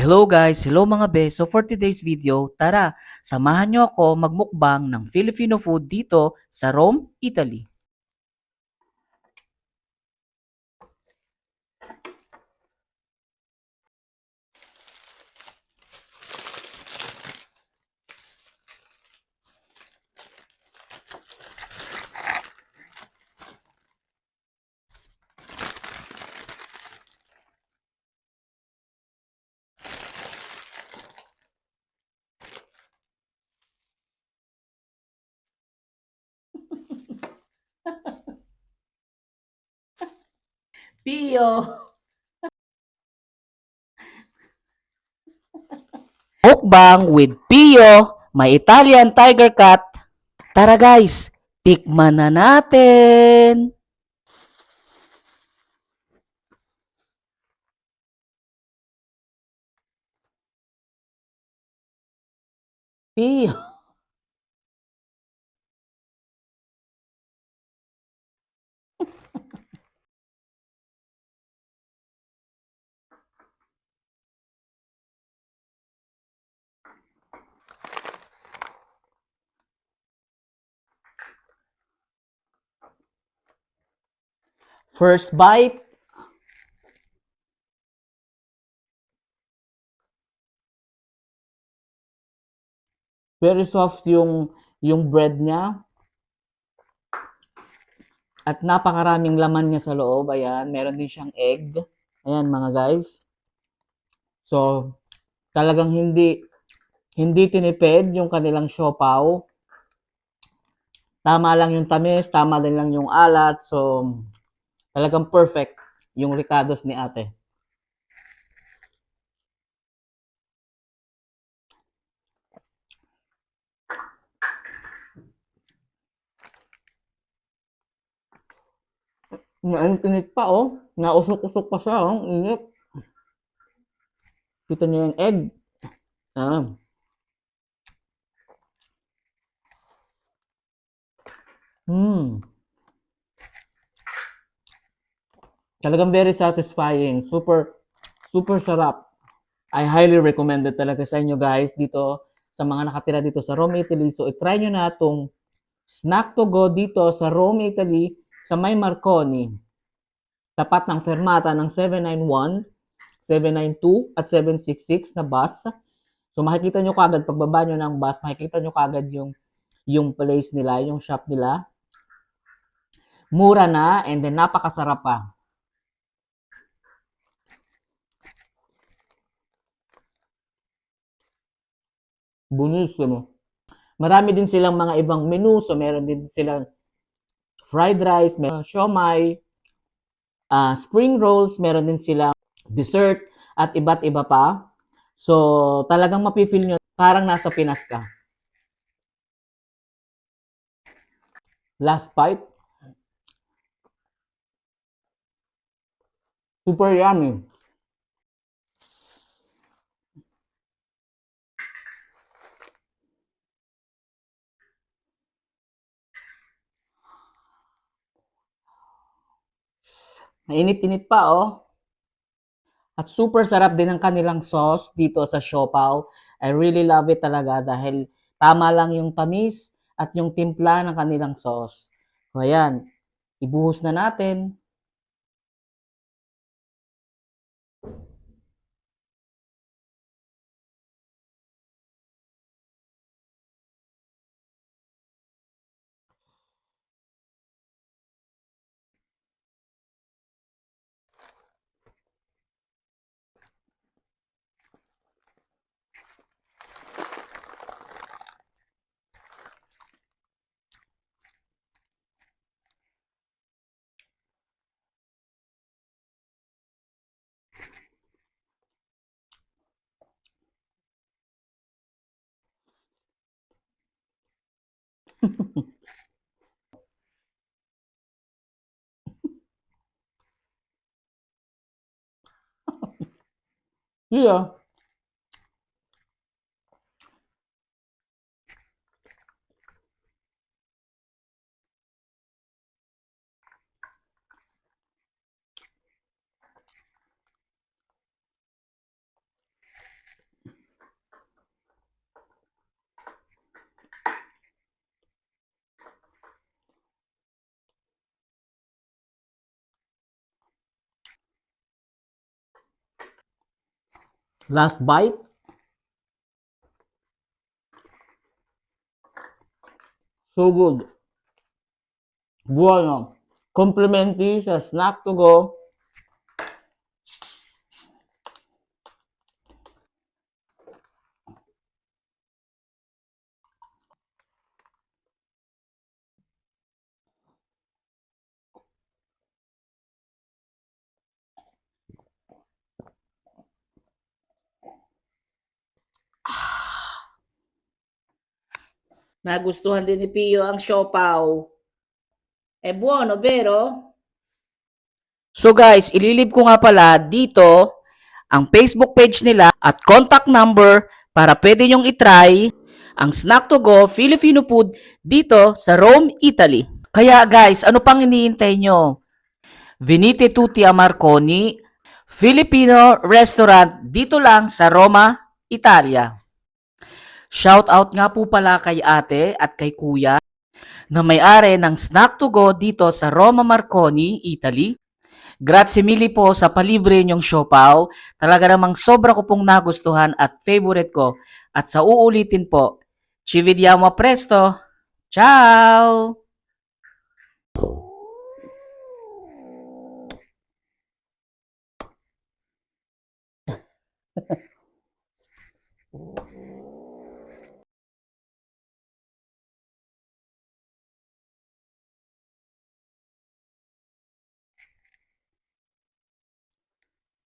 Hello guys, hello mga be. So for today's video, tara, samahan nyo ako magmukbang ng Filipino food dito sa Rome, Italy. Pio! Mukbang with Pio, my Italian tiger cat. Tara guys, tikman na natin! Pio! First bite, very soft yung bread niya at napakaraming laman niya sa loob. Ayan, meron din siyang egg. Ayan mga guys. So, talagang hindi tinipid yung kanilang siopaw. Tama lang yung tamis, tama din lang yung alat. So, talagang perfect yung ricados ni ate. Naintinit pa oh. Nausok-usok pa siya oh. Init. Kita niya yung egg. Ah. Hmm. Talagang very satisfying. Super, super sarap. I highly recommend it talaga sa inyo guys dito sa mga nakatira dito sa Rome, Italy. So, i-try nyo na itong snack to go dito sa Rome, Italy sa May Marconi. Tapat ng fermata ng 791, 792 at 766 na bus. So makikita nyo kagad pagbaba nyo ng bus, makikita nyo kagad yung place nila, yung shop nila. Mura na and then napakasarap pa. Bunisimo. Marami din silang mga ibang menu. So meron din silang fried rice, meron siomai, spring rolls, meron din silang dessert at iba't iba pa. So talagang mapifeel nyo parang nasa Pinas ka. Last bite. Super yummy. Mainit-init pa oh. At super sarap din ang kanilang sauce dito sa siopaw. I really love it talaga dahil tama lang yung tamis at yung timpla ng kanilang sauce. So ayan, ibuhos na natin. Yeah. Last bite. So good. Bueno. Complimentary sa snack to go. Nagustuhan din ni Pio ang siopaw. Buono, vero? So guys, ililib ko nga pala dito ang Facebook page nila at contact number para pwede nyong itry ang Snack to Go Filipino food dito sa Rome, Italy. Kaya guys, ano pang iniintay nyo? Venite tutti a Marconi, Filipino restaurant dito lang sa Roma, Italia. Shout out nga po pala kay ate at kay kuya na may-ari ng Snack to Go dito sa Roma Marconi, Italy. Grazie mille po sa palibre niyong siopaw. Talaga namang sobra ko pong nagustuhan at favorite ko. At sa uulitin po, ci vediamo presto. Ciao!